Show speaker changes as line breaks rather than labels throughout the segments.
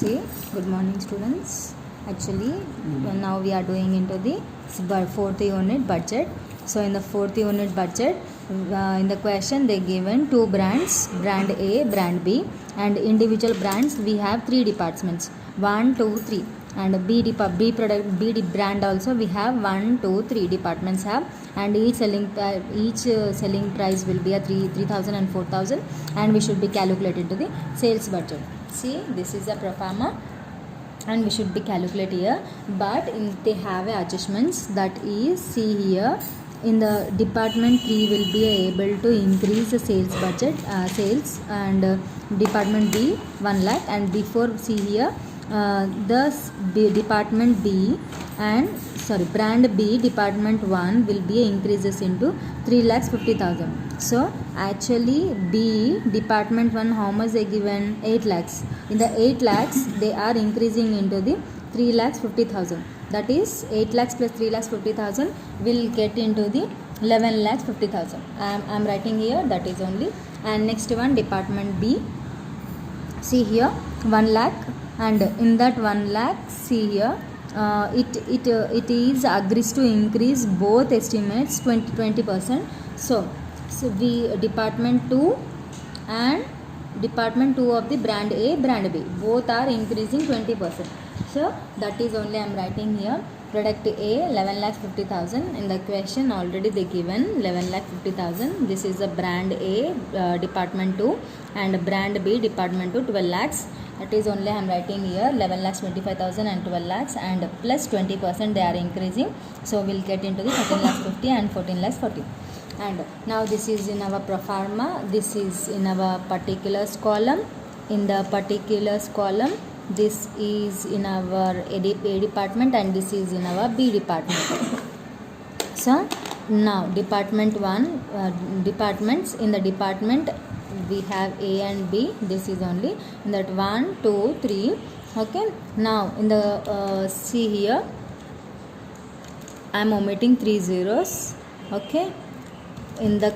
See, good morning students. Actually, now we are doing into the fourth unit budget. So in the fourth unit budget, in the question they given two brands, brand A, brand B, and individual brands we have three departments, 1, 2, 3, and B brand also we have 1, 2, 3 departments have, and each selling price will be a 3,000 and 4,000, and we should be calculated to the sales budget. See, this is a pro forma and we should be calculate here, but they have a adjustments, that is, see here, in the department 3 will be able to increase the sales budget sales, and department B 1 lakh, and before see here department B and brand B department 1 will be increases into 3,50,000. So actually B department 1 how much they given 8 lakhs. In the 8 lakhs they are increasing into the 3,50,000. That is 8 lakhs plus 3,50,000 will get into the 11,50,000. I am writing here, that is only. And next one, department B. See here 1 lakh, and in that 1 lakh see here it is agrees to increase both estimates 20%. So we department 2 and department 2 of the brand A, brand B, both are increasing 20%. So that is only I am writing here. Product A 11,50,000. In the question already they given 11,50,000. This is a brand A department 2, and brand B department 2 12 lakhs. That is only I am writing here 11,25,000 and 12 lakhs, and plus 20% they are increasing. So we'll get into the 13,50,000 and 14,40,000. And now this is in our pro forma. This is in our particulars column. In the particulars column, this is in our A department and this is in our B department. So now department 1 departments, in the department we have A and B. This is only in that 1, 2, 3. Okay. Now in the see here I am omitting 3 zeros. Okay. In the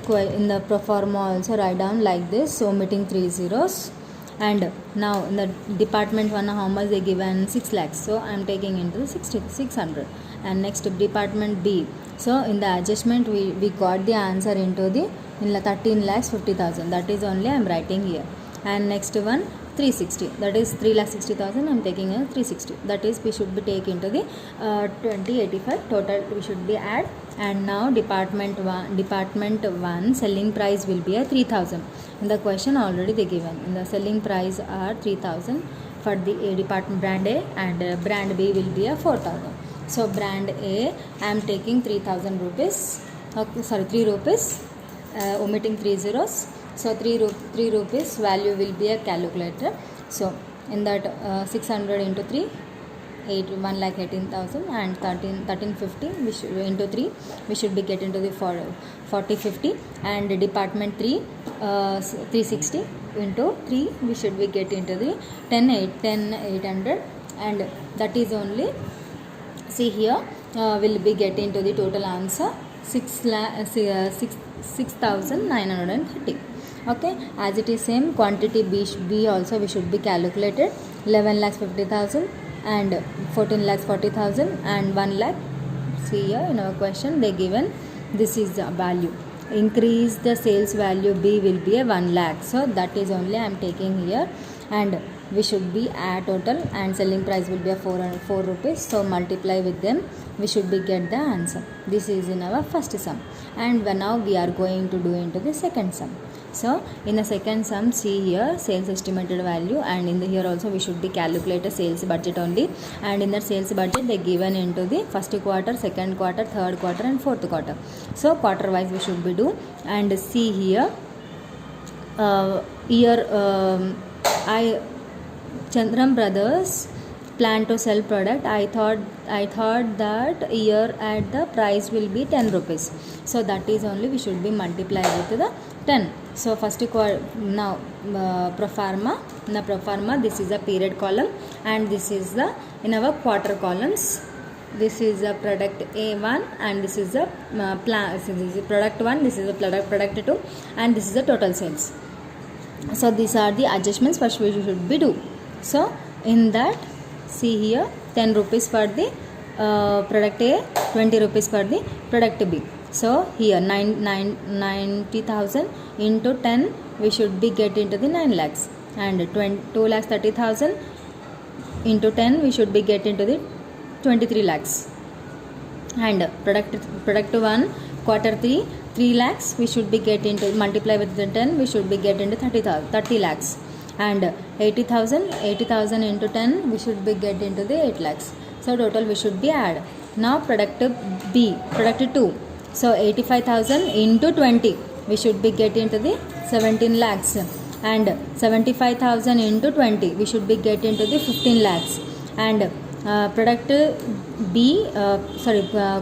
pro forma also write down like this, omitting 3 zeros. And now in the department 1 how much they given 6 lakhs, so I am taking into the 600. And next department B, so in the adjustment we got the answer into the 13,50,000. that is only I am writing here. And next one 360, that is 3,60,000. I am taking a 360, that is we should be take into the 2085 total we should be add. And now department 1 selling price will be a 3,000. In the question already they given, in the selling price are 3,000 for the A department brand A, and brand B will be a 4,000. So brand A I am taking 3,000 rupees. Okay, 3 rupees, omitting 3 zeros. So 3 rupees value will be a calculator. So in that 600 into 3, 1,18,000, and 1350 we should into 3 we should be get into the 4050. And department 3 360 into 3 we should be get into the 10,800, and that is only see here will be get into the total answer 6,930. Okay, as it is same quantity B also we should be calculated 11,50,000 and 14,40,000 and 1 lakh. See here in our question they given this is the value. Increase the sales value B will be a 1 lakh. So that is only I am taking here, and we should be add total, and selling price will be a 4 rupees. So multiply with them we should be get the answer. This is in our first sum, and now we are going to do into the second sum. So in the second sum see here sales estimated value, and in the here also we should be calculate a sales budget only. And in the sales budget they given into the first quarter, second quarter, third quarter and fourth quarter. So quarter wise we should be do. And see here Chandram Brothers plan to sell product. I thought that year at the price will be 10 rupees. So that is only we should be multiply with the 10. So first now pro forma. In the pro forma this is a period column, and this is the in our quarter columns. This is a product A1, and this is a this is product 1, this is a product 2, and this is the total sales. So these are the adjustments first we should be do. So In that, see here, 10 rupees for the product A, 20 rupees for the product B. So here 90,000 into 10 we should be get into the 9 lakhs, and 2,30,000 into 10 we should be get into the 23 lakhs, and product 1 quarter 3 lakhs we should be get into, multiply with the 10 we should be get into 30 lakhs, and 80,000 into 10 we should be get into the 8 lakhs. So total we should be add. Now product B, product 2, so 85,000 into 20 we should be get into the 17 lakhs, and 75,000 into 20 we should be get into the 15 lakhs, and product B,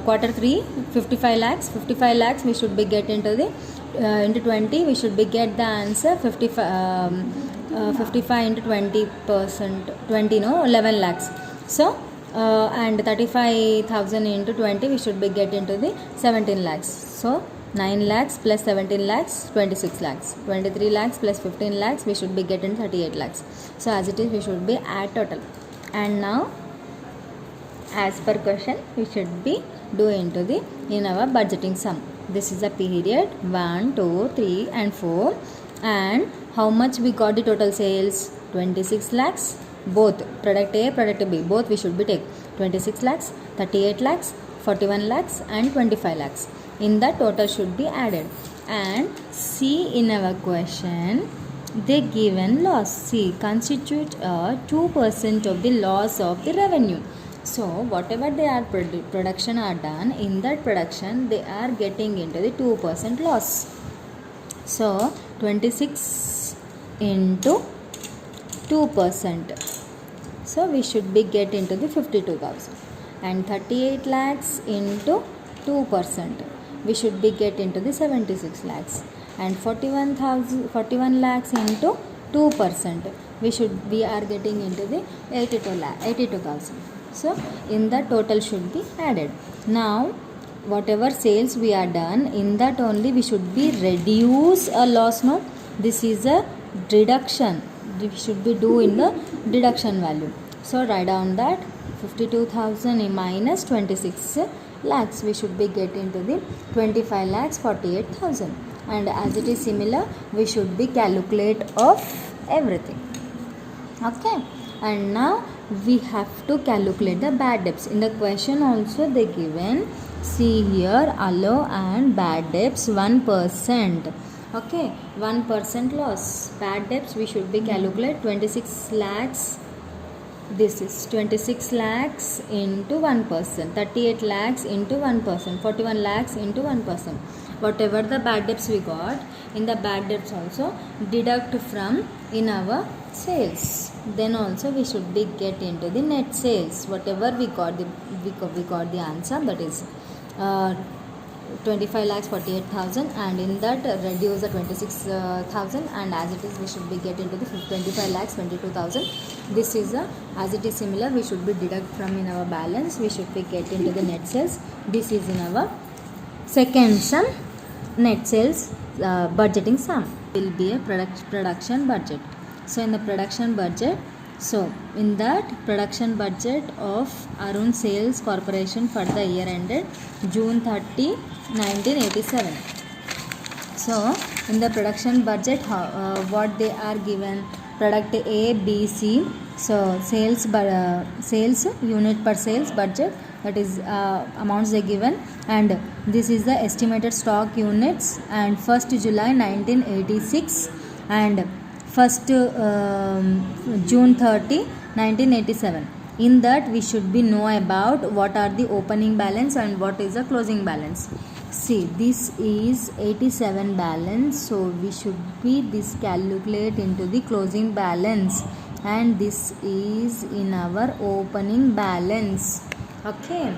quarter 3, 55 lakhs we should be get into the into 20 we should be get the answer 55 into 20%, 11 lakhs. So and 35,000 into 20 we should be get into the 17 lakhs. So 9 lakhs plus 17 lakhs, 26 lakhs, 23 lakhs plus 15 lakhs we should be getting 38 lakhs. So as it is we should be add total. And now as per question we should be do into the in our budgeting sum. This is a period 1, 2, 3 and 4, and how much we got the total sales? 26 lakhs, both product A, product B, both we should be take 26 lakhs, 38 lakhs, 41 lakhs and 25 lakhs. In that total should be added. And see in our question, the given loss, see, constitute 2% of the loss of the revenue. So whatever they are production are done, in that production they are getting into the 2% loss. So 26 into 2%, so we should be get into the 52,000, and 38 lakhs into 2% we should be get into the 76 lakhs, and 41 lakhs into 2% we are getting into the 82,000. So in that total should be added. Now whatever sales we are done, in that only we should be reduce a loss. No, this is a deduction, we should be do in the deduction value. So write down that 52,000 minus 26 lakhs we should be get into the 25 lakhs 48,000, and as it is similar we should be calculate of everything. Okay, and now we have to calculate the bad debts. In the question also they given, see here, allow and bad debts 1%. Okay, 1% loss. Bad debts we should be calculate 26 lakhs. This is 26 lakhs into 1%, 38 lakhs into 1%, 41 lakhs into 1%. Whatever the bad debts we got, in the bad debts also deduct from in our sales. Then also we should be get into the net sales. Whatever we got the answer, that is 25 lakhs 48,000, and in that reduce the 26,000, and as it is we should be get into the 25 lakhs 22,000. This is as it is similar we should be deduct from in our balance, we should be get into the net sales. This is in our second sum, net sales budgeting sum will be a production budget. So in the production budget, so in that production budget of Arun Sales Corporation for the year ended June 30, 1987. So in the production budget what they are given, product A, B, C. So sales unit per sales budget, that is amounts they given, and this is the estimated stock units, and 1st July 1986 and 1st June 30, 1987. In that we should be know about what are the opening balance and what is the closing balance. See, this is 87 balance, so we should be this calculate into the closing balance, and this is in our opening balance. Okay,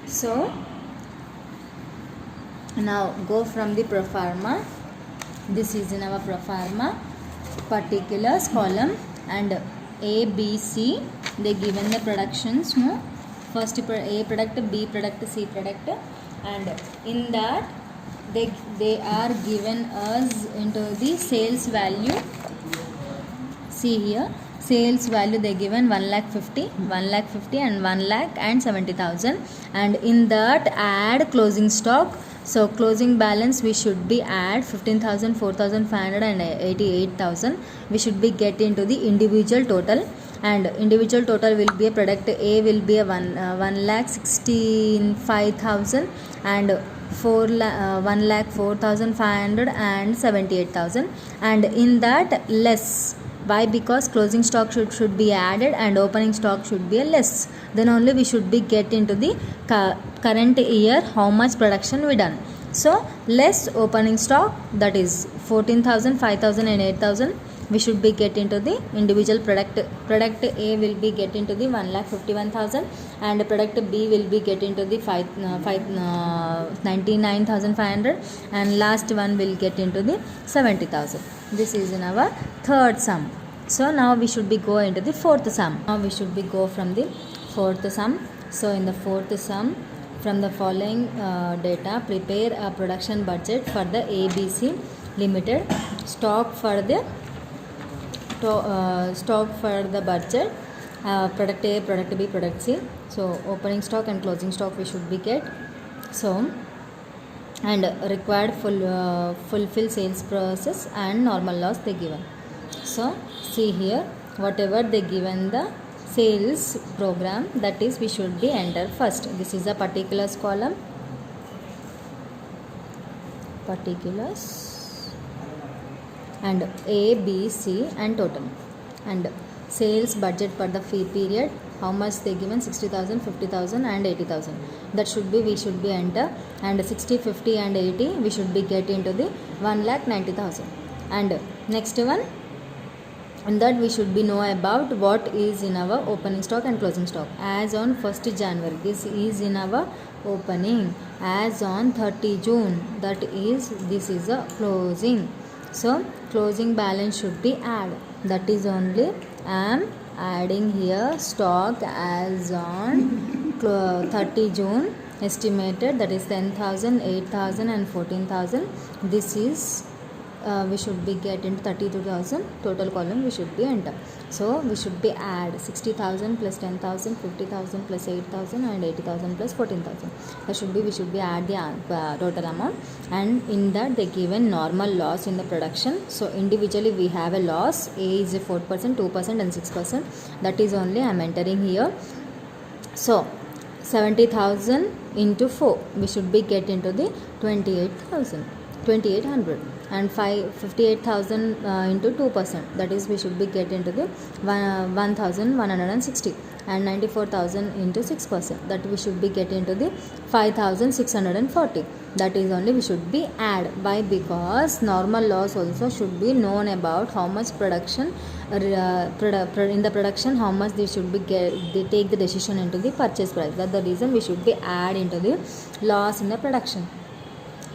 so now go from the pro forma. This is in our pro forma particulars column, and A, B, C they given the productions. No, first A product, B product, C product, and in that they are given us into the sales value. See here, sales value they given 1,50,000 and 1,70,000, and in that add closing stock. So closing balance we should be add 15,000, 4,500 and 88,000. We should be get into the individual total, and individual total will be a product A will be a 1,65,000 and 1,04,500 and 78,000, and in that less. Why? Because closing stock should be added and opening stock should be a less. Then only we should be get into the current year how much production we done. So less opening stock, that is 14,000, 5,000 and 8,000. We should be get into the individual product. Product A will be get into the 1,51,000 and product B will be get into the 99,500 and last one will get into the 70,000. This is in our third sum. So now we should be go into the fourth sum. Now we should be go from the fourth sum. So in the fourth sum, from the following data, prepare a production budget for the ABC Limited. Stock for the budget, product A, product B, product C. So opening stock and closing stock we should be get. So and required fulfill sales process and normal loss they given. So see here, whatever they given the sales program, that is we should be enter first. This is a particulars column, particulars, and A, B, C and total, and sales budget for the fee period, how much they given 60,000, 50,000 and 80,000. That should be we should be enter, and 60, 50 and 80 we should be get into the 1,90,000. And next one, in that we should be know about what is in our opening stock and closing stock. As on 1st January, this is in our opening. As on 30 June, that is this is a closing. So closing balance should be add. That is only I am adding here stock as on 30 June estimated, that is 10,000, 8,000 and 14,000. This is we should be get into 32,000 total column we should be enter. So we should be add 60,000 plus 10,000, 50,000 plus 8,000 and 80,000 plus 14,000. That should be we should be add the total amount, and in that they given normal loss in the production. So individually we have a loss. A is 4%, 2% and 6%. That is only I am entering here. So 70,000 into 4 we should be get into the 28,800, and 58,000 into 2%, that is we should be get into the 1,160, and 94,000 into 6%, that we should be get into the 5,640. That is only we should be add. Why? Because normal loss also should be known about how much production in the production, how much they should be they take the decision into the purchase price. That's the reason we should be add into the loss in the production.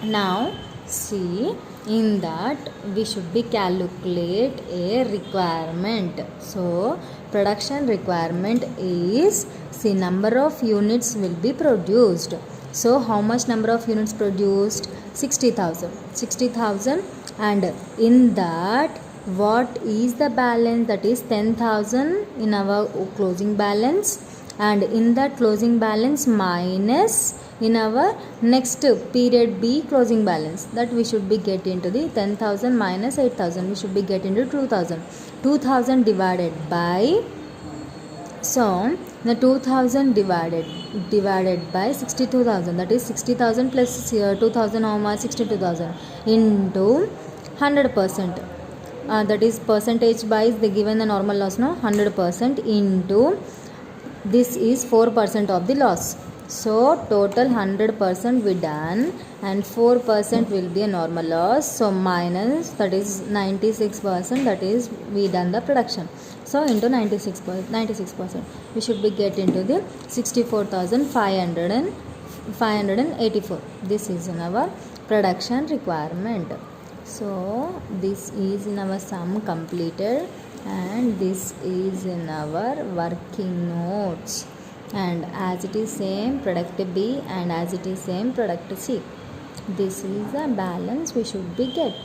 Now see, in that we should be calculate a requirement. So production requirement is, see, number of units will be produced. So how much number of units produced? 60,000, and in that what is the balance? That is 10,000 in our closing balance, and in that closing balance minus in our next period B closing balance, that we should be get into the 10,000 minus 8,000, we should be get into 2,000 divided by, so the 2,000 divided by 62,000, that is 60,000 plus 2,000, how much? 62,000 into 100%, that is percentage wise they given the normal loss, no, 100% into this is 4% of the loss. So total 100% we done, and 4% will be a normal loss. So minus, that is 96%, that is we done the production. So into 96%, we should be get into the 64,584. This is in our production requirement. So this is in our sum completed, and this is in our working notes, and as it is same product B, and as it is same product C. This is the balance we should be get,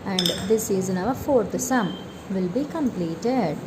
and this is in our fourth sum will be completed.